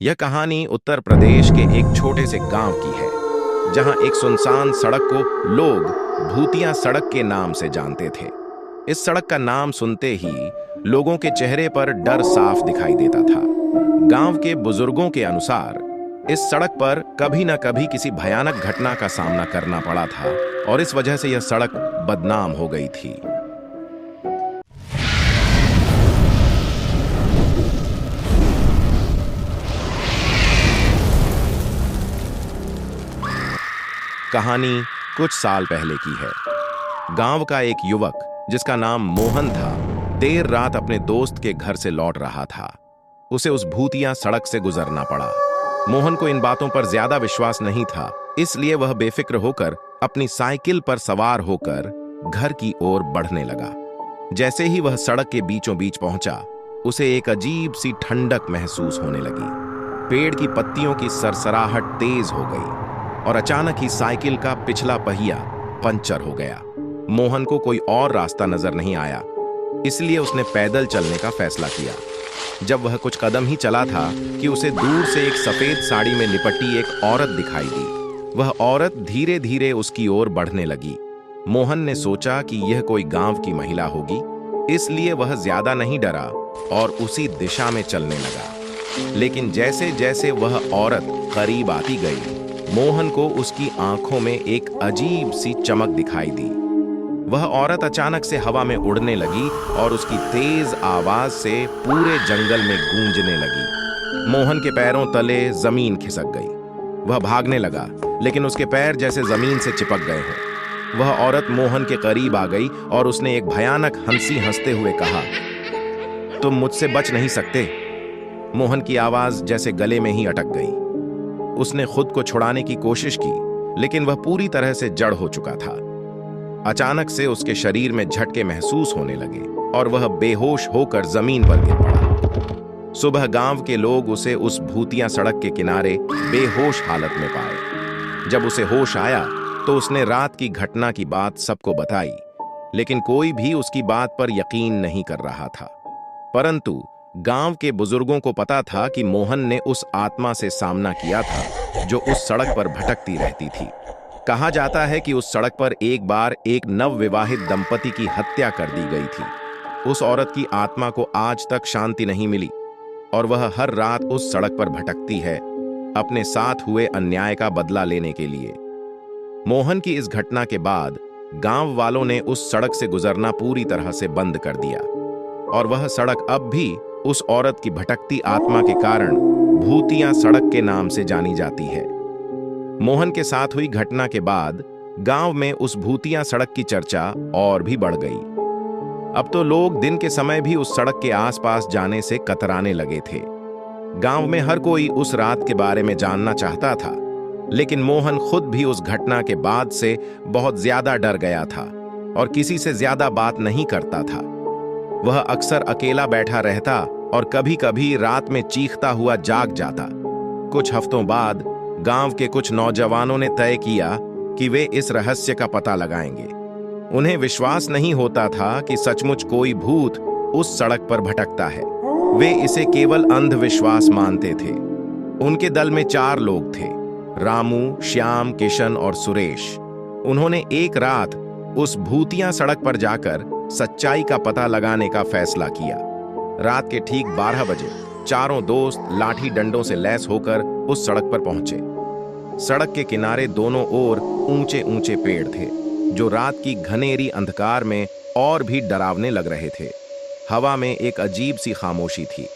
यह कहानी उत्तर प्रदेश के एक छोटे से गांव की है, जहां एक सुनसान सड़क को लोग भूतिया सड़क के नाम से जानते थे। इस सड़क का नाम सुनते ही लोगों के चेहरे पर डर साफ दिखाई देता था। गांव के बुजुर्गों के अनुसार इस सड़क पर कभी न कभी किसी भयानक घटना का सामना करना पड़ा था और इस वजह से यह सड़क बदनाम हो गई थी। कहानी कुछ साल पहले की है। गांव का एक युवक जिसका नाम मोहन था, देर रात अपने दोस्त के घर से लौट रहा था। उसे उस भूतिया सड़क से गुजरना पड़ा। मोहन को इन बातों पर ज्यादा विश्वास नहीं था, इसलिए वह बेफिक्र होकर अपनी साइकिल पर सवार होकर घर की ओर बढ़ने लगा। जैसे ही वह सड़क के बीचों बीच पहुंचा, उसे एक अजीब सी ठंडक महसूस होने लगी। पेड़ की पत्तियों की सरसराहट तेज हो गई और अचानक ही साइकिल का पिछला पहिया पंचर हो गया। मोहन को कोई और रास्ता नजर नहीं आया, इसलिए उसने पैदल चलने का फैसला किया। जब वह कुछ कदम ही चला था कि उसे दूर से एक सफेद साड़ी में लिपटी एक औरत दिखाई दी। वह औरत धीरे धीरे उसकी ओर बढ़ने लगी। मोहन ने सोचा कि यह कोई गांव की महिला होगी, इसलिए वह ज्यादा नहीं डरा और उसी दिशा में चलने लगा। लेकिन जैसे जैसे वह औरत करीब आती गई, मोहन को उसकी आंखों में एक अजीब सी चमक दिखाई दी। वह औरत अचानक से हवा में उड़ने लगी और उसकी तेज आवाज से पूरे जंगल में गूंजने लगी। मोहन के पैरों तले जमीन खिसक गई। वह भागने लगा, लेकिन उसके पैर जैसे जमीन से चिपक गए हों। वह औरत मोहन के करीब आ गई और उसने एक भयानक हंसी हंसते हुए कहा, तुम मुझसे बच नहीं सकते। मोहन की आवाज जैसे गले में ही अटक गई। उसने खुद को छुड़ाने की कोशिश की, लेकिन वह पूरी तरह से जड़ हो चुका था। अचानक से उसके शरीर में झटके महसूस होने लगे और वह बेहोश होकर जमीन पर गिर पड़ा। सुबह गांव के लोग उसे उस भूतिया सड़क के किनारे बेहोश हालत में पाए। जब उसे होश आया तो उसने रात की घटना की बात सबको बताई, लेकिन कोई भी उसकी बात पर यकीन नहीं कर रहा था। परंतु गांव के बुजुर्गों को पता था कि मोहन ने उस आत्मा से सामना किया था जो उस सड़क पर भटकती रहती थी। कहा जाता है कि उस सड़क पर एक बार एक नवविवाहित दंपति की हत्या कर दी गई थी। उस औरत की आत्मा को आज तक शांति नहीं मिली और वह हर रात उस सड़क पर भटकती है, अपने साथ हुए अन्याय का बदला लेने के लिए। मोहन की इस घटना के बाद गांव वालों ने उस सड़क से गुजरना पूरी तरह से बंद कर दिया और वह सड़क अब भी उस औरत की भटकती आत्मा के कारण भूतिया सड़क के नाम से जानी जाती है। मोहन के साथ हुई घटना के बाद गांव में उस भूतिया सड़क की चर्चा और भी बढ़ गई। अब तो लोग दिन के समय भी उस सड़क के आसपास जाने से कतराने लगे थे। गांव में हर कोई उस रात के बारे में जानना चाहता था, लेकिन मोहन खुद भी उस घटना के बाद से बहुत ज्यादा डर गया था और किसी से ज्यादा बात नहीं करता था। वह अक्सर अकेला बैठा रहता और कभी कभी रात में चीखता हुआ जाग जाता। कुछ हफ्तों बाद गांव के कुछ नौजवानों ने तय किया कि वे इस रहस्य का पता लगाएंगे। उन्हें विश्वास नहीं होता था कि सचमुच कोई भूत उस सड़क पर भटकता है। वे इसे केवल अंधविश्वास मानते थे। उनके दल में 4 लोग थे, रामू, श्याम, किशन और सुरेश। उन्होंने एक रात उस भूतिया सड़क पर जाकर सच्चाई का पता लगाने का फैसला किया। रात के ठीक 12 बजे चारों दोस्त लाठी डंडों से लैस होकर उस सड़क पर पहुंचे। सड़क के किनारे दोनों ओर ऊंचे ऊंचे पेड़ थे, जो रात की घनेरी अंधकार में और भी डरावने लग रहे थे। हवा में एक अजीब सी खामोशी थी।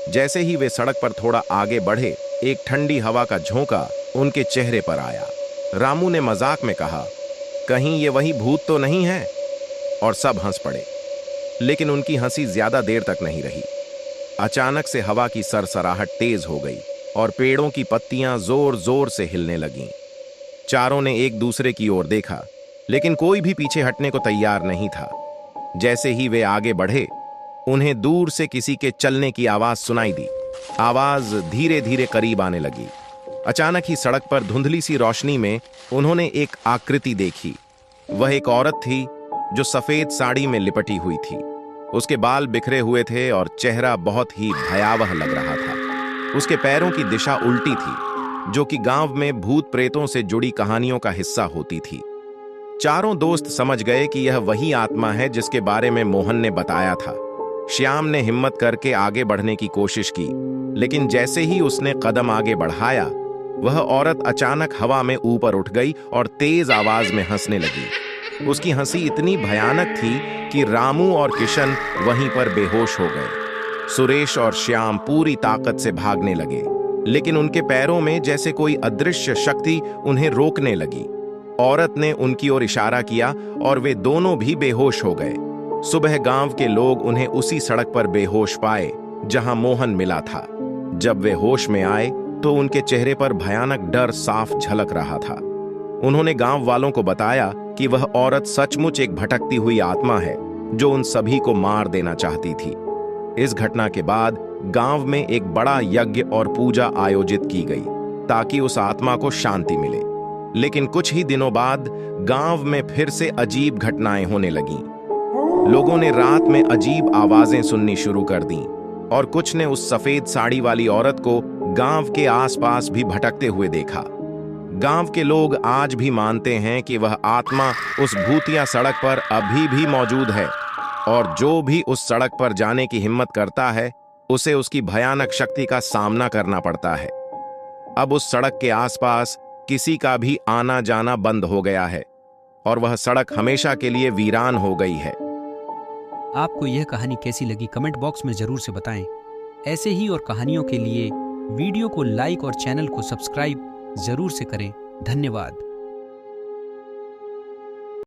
जैसे ही वे सड़क पर थोड़ा आगे बढ़े, एक ठंडी हवा का झोंका उनके चेहरे पर आया। रामू ने मजाक में कहा, कहीं ये वही भूत तो नहीं है? और सब हंस पड़े, लेकिन उनकी हंसी ज्यादा देर तक नहीं रही। अचानक से हवा की सरसराहट तेज हो गई और पेड़ों की पत्तियां जोर जोर से हिलने लगीं। चारों ने एक दूसरे की ओर देखा, लेकिन कोई भी पीछे हटने को तैयार नहीं था। जैसे ही वे आगे बढ़े, उन्हें दूर से किसी के चलने की आवाज सुनाई दी। आवाज धीरे धीरे करीब आने लगी। अचानक ही सड़क पर धुंधली सी रोशनी में उन्होंने एक आकृति देखी। वह एक औरत थी जो सफेद साड़ी में लिपटी हुई थी। उसके बाल बिखरे हुए थे और चेहरा बहुत ही भयावह लग रहा था। उसके पैरों की दिशा उल्टी थी, जो कि गांव में भूत प्रेतों से जुड़ी कहानियों का हिस्सा होती थी। चारों दोस्त समझ गए कि यह वही आत्मा है जिसके बारे में मोहन ने बताया था। श्याम ने हिम्मत करके आगे बढ़ने की कोशिश की, लेकिन जैसे ही उसने कदम आगे बढ़ाया, वह औरत अचानक हवा में ऊपर उठ गई और तेज आवाज में हंसने लगी। उसकी हंसी इतनी भयानक थी कि रामू और किशन वहीं पर बेहोश हो गए। सुरेश और श्याम पूरी ताकत से भागने लगे, लेकिन उनके पैरों में जैसे कोई अदृश्य शक्ति उन्हें रोकने लगी। औरत ने उनकी ओर इशारा किया और वे दोनों भी बेहोश हो गए। सुबह गांव के लोग उन्हें उसी सड़क पर बेहोश पाए जहां मोहन मिला था। जब वे होश में आए तो उनके चेहरे पर भयानक डर साफ झलक रहा था। उन्होंने गांव वालों को बताया कि वह औरत सचमुच एक भटकती हुई आत्मा है जो उन सभी को मार देना चाहती थी। इस घटना के बाद गांव में एक बड़ा यज्ञ और पूजा आयोजित की गई ताकि उस आत्मा को शांति मिले। लेकिन कुछ ही दिनों बाद गांव में फिर से अजीब घटनाएं होने लगीं। लोगों ने रात में अजीब आवाजें सुननी शुरू कर दीं और कुछ ने उस सफेद साड़ी वाली औरत को गांव के आसपास भी भटकते हुए देखा। गांव के लोग आज भी मानते हैं कि वह आत्मा उस भूतिया सड़क पर अभी भी मौजूद है और जो भी उस सड़क पर जाने की हिम्मत करता है उसे उसकी भयानक शक्ति का सामना करना पड़ता है। अब उस सड़क के आसपास किसी का भी आना जाना बंद हो गया है और वह सड़क हमेशा के लिए वीरान हो गई है। आपको यह कहानी कैसी लगी कमेंट बॉक्स में जरूर से बताएं। ऐसे ही और कहानियों के लिए वीडियो को लाइक और चैनल को सब्सक्राइब जरूर से करें। धन्यवाद।